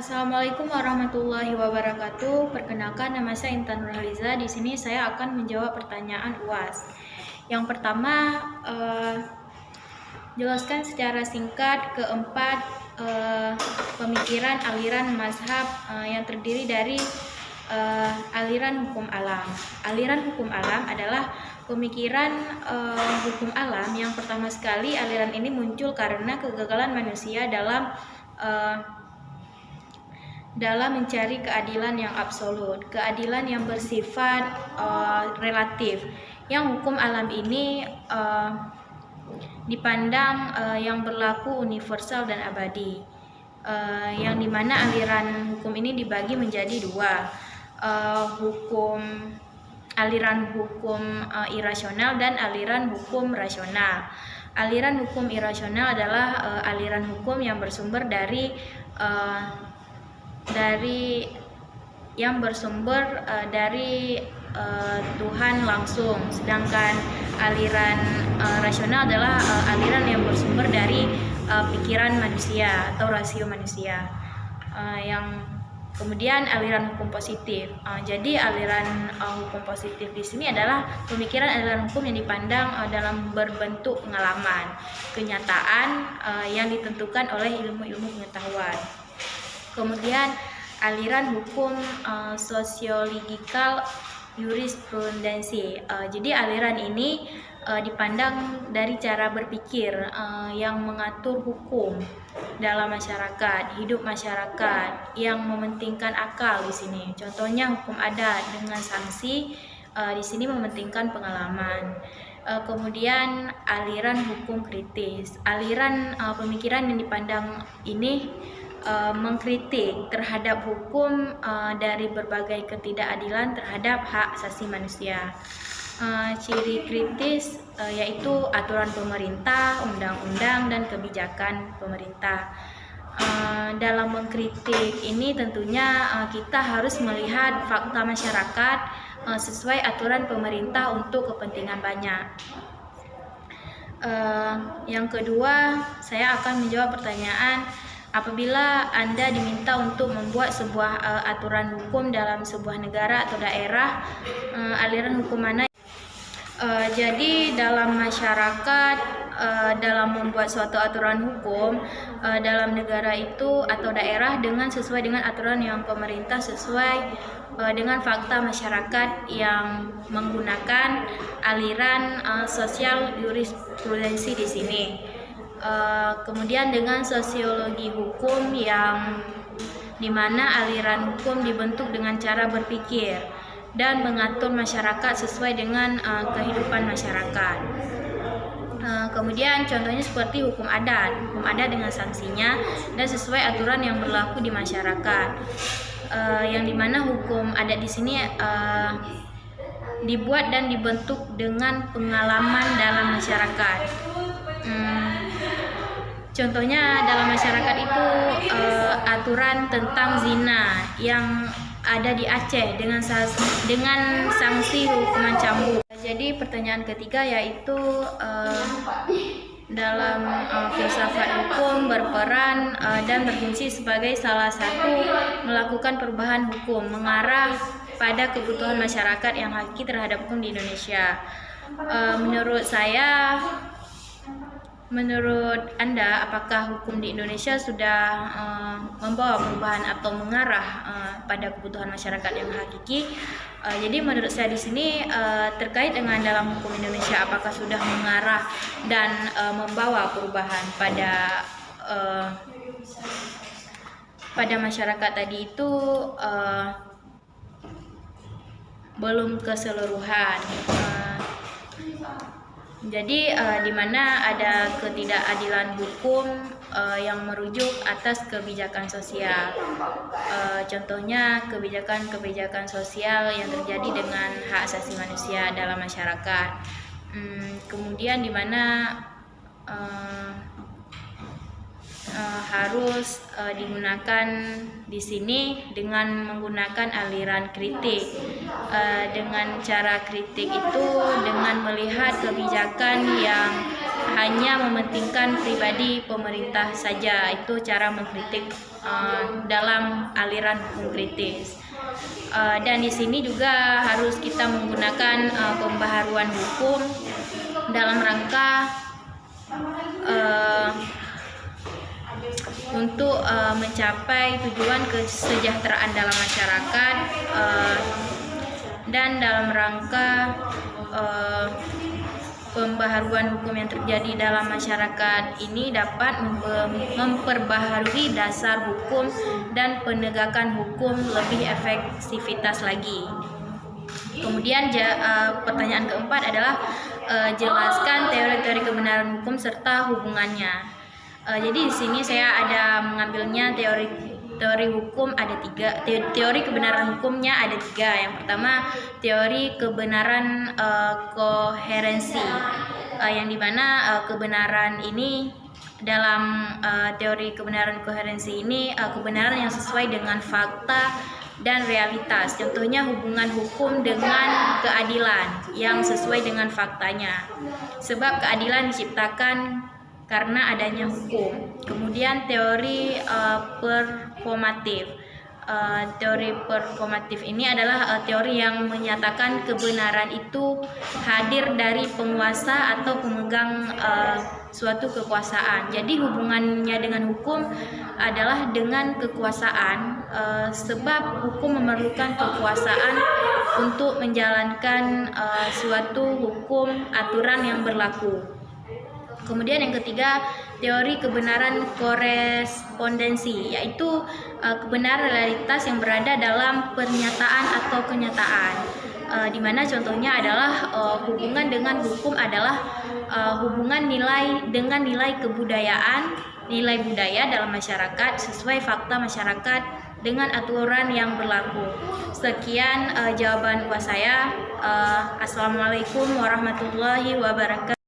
Assalamualaikum warahmatullahi wabarakatuh. Perkenalkan, nama saya Intan Nurhaliza. Di sini saya akan menjawab pertanyaan UAS. Yang pertama, jelaskan secara singkat keempat pemikiran aliran mazhab yang terdiri dari aliran hukum alam. Aliran hukum alam adalah pemikiran hukum alam yang pertama sekali. Aliran ini muncul karena kegagalan manusia dalam mencari keadilan yang absolut, keadilan yang bersifat relatif. Yang hukum alam ini dipandang yang berlaku universal dan abadi, yang dimana aliran hukum ini dibagi menjadi dua, aliran hukum irasional dan aliran hukum rasional. Aliran hukum irasional adalah aliran hukum yang bersumber dari Tuhan langsung, sedangkan aliran rasional adalah aliran yang bersumber dari pikiran manusia atau rasio manusia. Yang kemudian aliran hukum positif. Jadi aliran hukum positif di sini adalah pemikiran aliran hukum yang dipandang dalam berbentuk pengalaman, kenyataan yang ditentukan oleh ilmu-ilmu pengetahuan. Kemudian aliran hukum sosiologikal jurisprudensi. Jadi aliran ini dipandang dari cara berpikir yang mengatur hukum dalam masyarakat, hidup masyarakat, yang mementingkan akal di sini. Contohnya hukum adat dengan sanksi, di sini mementingkan pengalaman. Kemudian aliran hukum kritis. Aliran pemikiran yang dipandang ini mengkritik terhadap hukum dari berbagai ketidakadilan terhadap hak asasi manusia. Ciri kritis yaitu aturan pemerintah, undang-undang, dan kebijakan pemerintah. Dalam mengkritik ini tentunya kita harus melihat fakta masyarakat sesuai aturan pemerintah untuk kepentingan banyak. Yang kedua, saya akan menjawab pertanyaan, apabila Anda diminta untuk membuat sebuah aturan hukum dalam sebuah negara atau daerah, aliran hukum mana? Jadi dalam masyarakat, dalam membuat suatu aturan hukum dalam negara itu atau daerah sesuai dengan aturan yang pemerintah, sesuai dengan fakta masyarakat yang menggunakan aliran sosial jurisprudensi di sini. Kemudian dengan sosiologi hukum yang dimana aliran hukum dibentuk dengan cara berpikir dan mengatur masyarakat sesuai dengan kehidupan masyarakat. Kemudian contohnya seperti hukum adat dengan sanksinya dan sesuai aturan yang berlaku di masyarakat. Yang dimana hukum adat di sini dibuat dan dibentuk dengan pengalaman dalam masyarakat. Contohnya dalam masyarakat itu aturan tentang zina yang ada di Aceh dengan sanksi hukuman cambuk. Jadi pertanyaan ketiga yaitu dalam filsafat hukum berperan dan berfungsi sebagai salah satu melakukan perubahan hukum mengarah pada kebutuhan masyarakat yang hakiki terhadap hukum di Indonesia. Menurut Anda, apakah hukum di Indonesia sudah membawa perubahan atau mengarah pada kebutuhan masyarakat yang hakiki? Jadi menurut saya di sini terkait dengan dalam hukum Indonesia, apakah sudah mengarah dan membawa perubahan pada masyarakat tadi itu belum keseluruhan. Jadi di mana ada ketidakadilan hukum yang merujuk atas kebijakan sosial. Contohnya kebijakan sosial yang terjadi dengan hak asasi manusia dalam masyarakat. Kemudian di mana harus digunakan di sini dengan menggunakan aliran kritik. Dengan cara kritik itu dengan melihat kebijakan yang hanya mementingkan pribadi pemerintah saja. Itu cara mengkritik dalam aliran hukum kritis. Dan di sini juga harus kita menggunakan pembaharuan hukum dalam rangka untuk mencapai tujuan kesejahteraan dalam masyarakat, dan dalam rangka pembaharuan hukum yang terjadi dalam masyarakat ini dapat memperbaharui dasar hukum dan penegakan hukum lebih efektivitas lagi. Kemudian pertanyaan keempat adalah jelaskan teori-teori kebenaran hukum serta hubungannya. Jadi di sini saya ada mengambilnya teori hukum ada tiga, teori kebenaran hukumnya ada tiga. Yang pertama teori kebenaran koherensi, yang dimana kebenaran ini dalam teori kebenaran koherensi ini kebenaran yang sesuai dengan fakta dan realitas. Contohnya hubungan hukum dengan keadilan yang sesuai dengan faktanya, sebab keadilan diciptakan karena adanya hukum. Kemudian teori performatif. Teori performatif ini adalah teori yang menyatakan kebenaran itu hadir dari penguasa atau pemegang suatu kekuasaan. Jadi hubungannya dengan hukum adalah dengan kekuasaan, sebab hukum memerlukan kekuasaan untuk menjalankan suatu hukum aturan yang berlaku. Kemudian yang ketiga, teori kebenaran korespondensi, yaitu kebenaran realitas yang berada dalam pernyataan atau kenyataan, di mana contohnya adalah hubungan dengan hukum adalah hubungan nilai dengan nilai kebudayaan, nilai budaya dalam masyarakat sesuai fakta masyarakat dengan aturan yang berlaku. Sekian jawaban saya. Assalamualaikum warahmatullahi wabarakatuh.